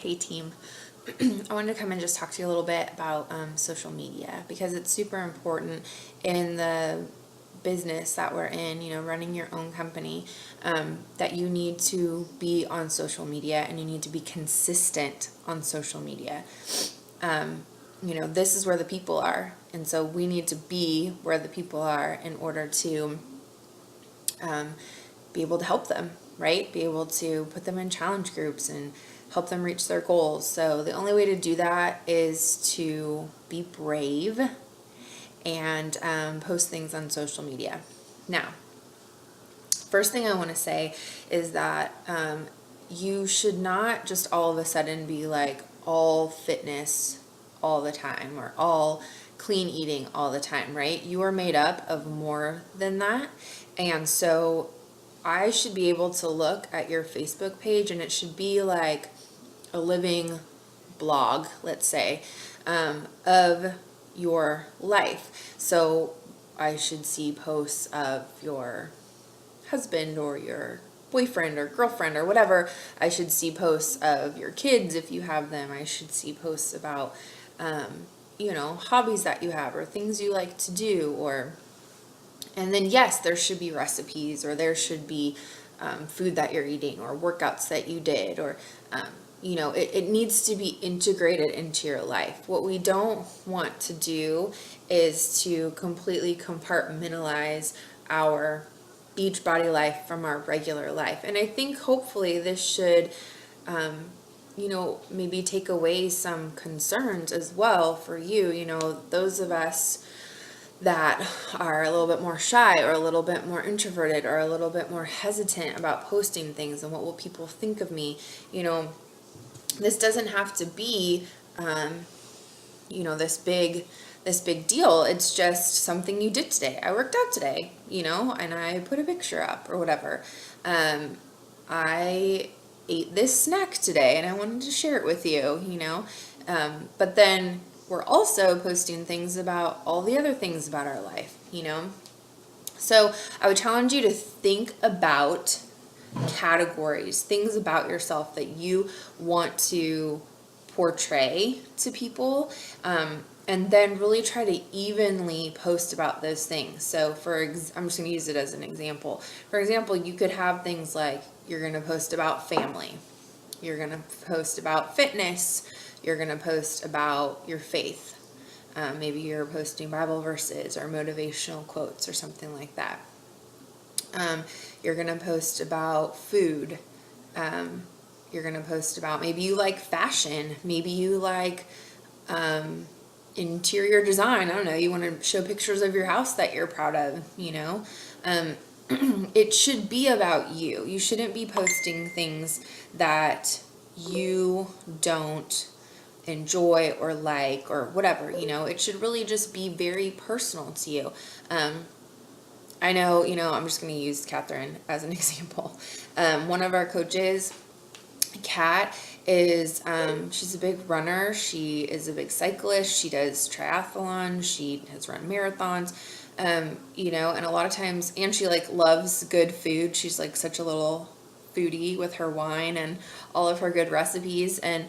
Hey team. I wanted to come and just talk to you a little bit about social media because it's super important in the business that we're in, running your own company, that you need to be on social media and you need to be consistent on social media. This is where the people are. And so we need to be where the people are in order to be able to help them, right? Be able to put them in challenge groups and help them reach their goals. So the only way to do that is to be brave and post things on social media. Now, first thing I want to say is that you should not just all of a sudden be like all fitness all the time or all clean eating all the time, right? You are made up of more than that. And so I should be able to look at your Facebook page and it should be like a living blog, let's say, of your life. So I should see posts of your husband or your boyfriend or girlfriend or whatever. I should see posts of your kids if you have them. I should see posts about, hobbies that you have or things you like to do. And then yes, there should be recipes or there should be food that you're eating or workouts that you did or, it needs to be integrated into your life. What we don't want to do is to completely compartmentalize our Beachbody life from our regular life. And I think hopefully this should, maybe take away some concerns as well for you, those of us that are a little bit more shy or a little bit more introverted or a little bit more hesitant about posting things and what will people think of me. This doesn't have to be, this big deal. It's just something you did today. I worked out today, and I put a picture up or whatever. I ate this snack today and I wanted to share it with you, but then we're also posting things about all the other things about our life, So I would challenge you to think about categories, things about yourself that you want to portray to people, and then really try to evenly post about those things. So I'm just going to use it as an example. For example, you could have things like you're going to post about family, you're going to post about fitness, you're going to post about your faith. Maybe you're posting Bible verses or motivational quotes or something like that. You're going to post about food. You're going to post about, maybe you like fashion. Maybe you like interior design. I don't know. You want to show pictures of your house that you're proud of, It should be about you. You shouldn't be posting things that you don't enjoy or like or whatever, It should really just be very personal to you. I know, I'm just going to use Catherine as an example. One of our coaches, Kat, is she's a big runner. She is a big cyclist. She does triathlon. She has run marathons. And a lot of times, and she loves good food. She's such a little foodie with her wine and all of her good recipes. And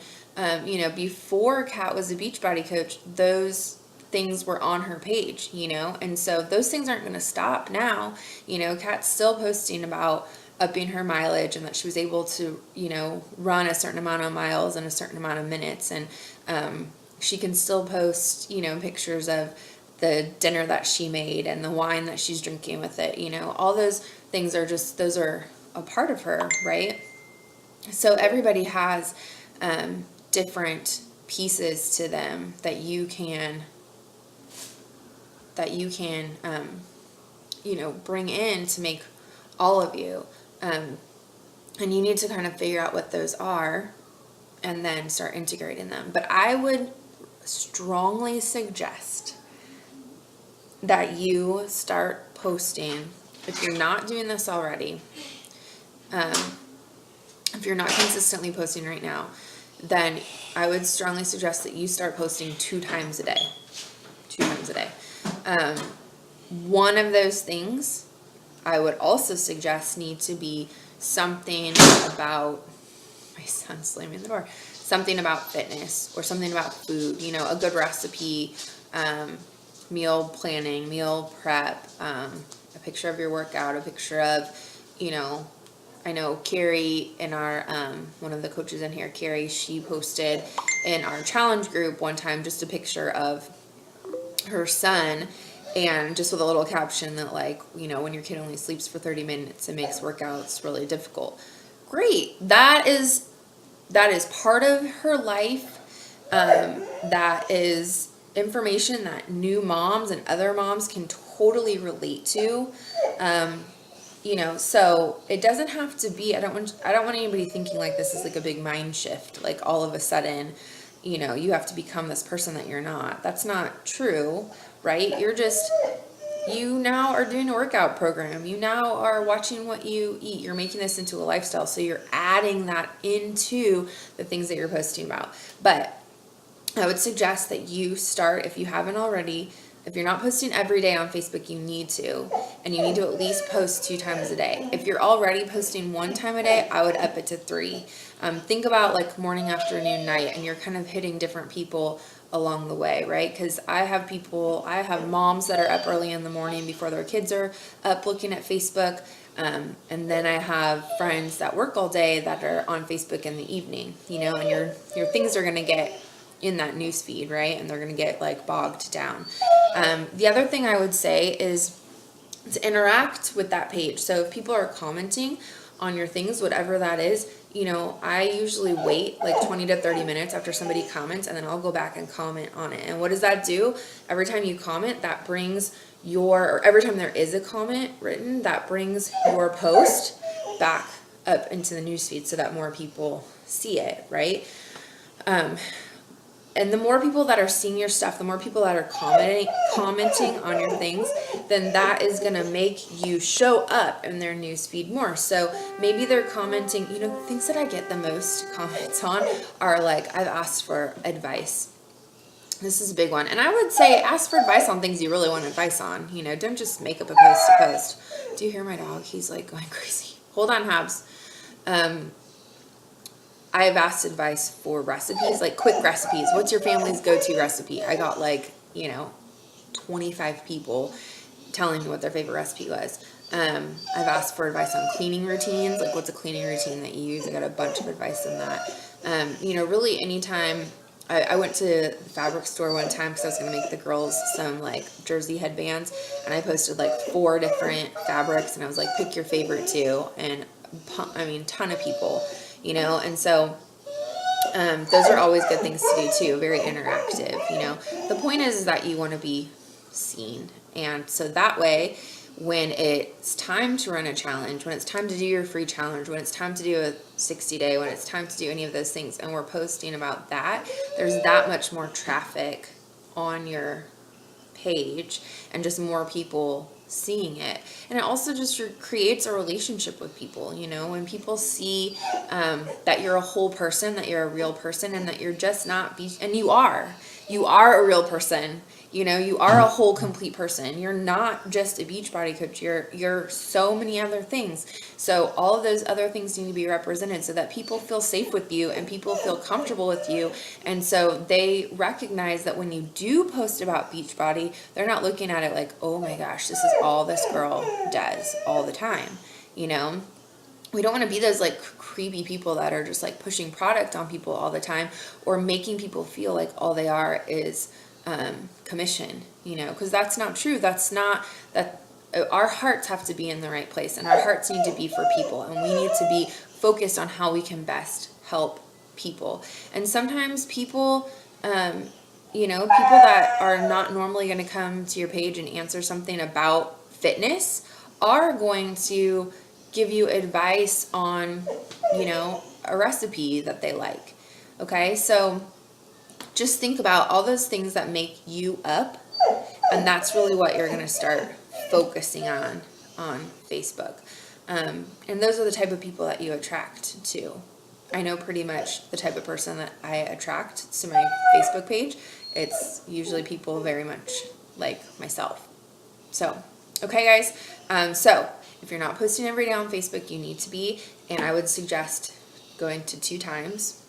before Kat was a Beachbody coach, those things were on her page, and so those things aren't going to stop now. Kat's still posting about upping her mileage and that she was able to, run a certain amount of miles in a certain amount of minutes. And she can still post, pictures of the dinner that she made and the wine that she's drinking with it. All those things are those are a part of her, right? So everybody has different pieces to them that you can bring in to make all of you. And you need to kind of figure out what those are and then start integrating them. But I would strongly suggest that you start posting, if you're not doing this already, if you're not consistently posting right now, then I would strongly suggest that you start posting 2 times a day. 2 times a day. One of those things I would also suggest need to be something about, I son slamming the door. Something about fitness or something about food, you know, a good recipe, meal planning, meal prep, a picture of your workout, a picture of, you know, I know Carrie in our, one of the coaches in here, Carrie, she posted in our challenge group one time just a picture of her son, and just with a little caption that, like, you know, when your kid only sleeps for 30 minutes, it makes workouts really difficult. Great. That is part of her life. That is information that new moms and other moms can totally relate to. You know, so it doesn't have to be, I don't want anybody thinking like this is like a big mind shift, like all of a sudden, you know, you have to become this person that you're not. That's not true, right? You now are doing a workout program. You now are watching what you eat. You're making this into a lifestyle. So you're adding that into the things that you're posting about. But I would suggest that you start, if you haven't already, if you're not posting every day on Facebook, you need to. And you need to at least post 2 times a day. If you're already posting 1 time a day, I would up it to 3. Think about like morning, afternoon, night, and you're kind of hitting different people along the way, right? Because I have moms that are up early in the morning before their kids are up looking at Facebook. And then I have friends that work all day that are on Facebook in the evening, you know, and your things are going to get in that news feed, right? And they're going to get like bogged down. The other thing I would say is to interact with that page. So if people are commenting on your things, whatever that is, you know, I usually wait like 20 to 30 minutes after somebody comments, and then I'll go back and comment on it. And what does that do? Every time you comment, that brings or every time there is a comment written, that brings your post back up into the newsfeed so that more people see it, right? And the more people that are seeing your stuff, the more people that are commenting on your things, then that is going to make you show up in their newsfeed more. So maybe they're commenting, you know, the things that I get the most comments on are like, I've asked for advice. This is a big one. And I would say ask for advice on things you really want advice on. You know, don't just make up a post to post. Do you hear my dog? He's like going crazy. Hold on, Habs. I've asked advice for recipes, like quick recipes. What's your family's go-to recipe? I got like, you know, 25 people telling me what their favorite recipe was. I've asked for advice on cleaning routines, like what's a cleaning routine that you use? I got a bunch of advice on that. You know, really anytime. I went to the fabric store one time because I was going to make the girls some like jersey headbands, and I posted like 4 different fabrics, and I was like, pick your favorite 2, and ton of people, you know, and so those are always good things to do too, very interactive, you know. The point is that you want to be seen, and so that way when it's time to run a challenge, when it's time to do your free challenge, when it's time to do a 60-day, when it's time to do any of those things, and we're posting about that, there's that much more traffic on your page and just more people seeing it. And it also just creates a relationship with people, you know, when people see that you're a whole person, that you're a real person, and that you're just not and you are a real person. You know, you are a whole complete person. You're not just a Beachbody coach. You're so many other things. So all of those other things need to be represented so that people feel safe with you and people feel comfortable with you. And so they recognize that when you do post about Beachbody, they're not looking at it like, oh my gosh, this is all this girl does all the time. You know, we don't want to be those like creepy people that are just like pushing product on people all the time, or making people feel like all they are is commission, you know, because that's not true. That's not that. Our hearts have to be in the right place, and our hearts need to be for people, and we need to be focused on how we can best help people. And sometimes people, you know, people that are not normally going to come to your page and answer something about fitness are going to give you advice on, you know, a recipe that they like. Okay, so just think about all those things that make you up, and that's really what you're going to start focusing on Facebook. And those are the type of people that you attract to. I know pretty much the type of person that I attract to my Facebook page. It's usually people very much like myself. So, okay guys, so if you're not posting every day on Facebook, you need to be, and I would suggest going to 2 times.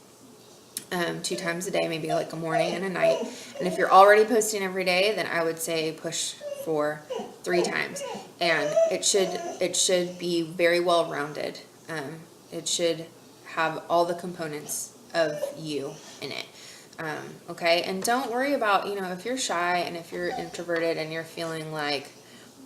2 times a day, maybe like a morning and a night. And if you're already posting every day, then I would say push for 3 times. And it should be very well rounded. It should have all the components of you in it. Okay, and don't worry about, if you're shy and if you're introverted and you're feeling like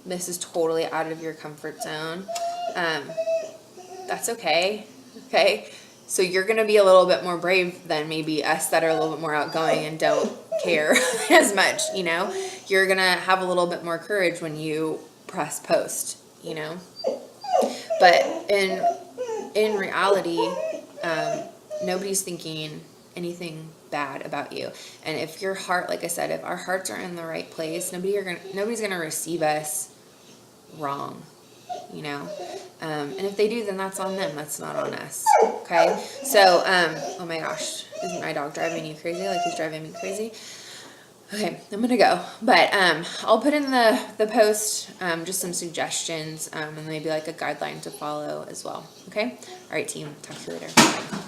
this is totally out of your comfort zone, that's okay. Okay, so you're gonna be a little bit more brave than maybe us that are a little bit more outgoing and don't care as much. You're gonna have a little bit more courage when you press post. But in reality, nobody's thinking anything bad about you. And if your heart, like I said, if our hearts are in the right place, nobody's gonna receive us wrong. And if they do, then that's on them. That's not on us. Okay. So, oh my gosh, isn't my dog driving you crazy? Like he's driving me crazy. Okay, I'm gonna go, but I'll put in the post just some suggestions and maybe like a guideline to follow as well. Okay. All right, team. Talk to you later. Bye.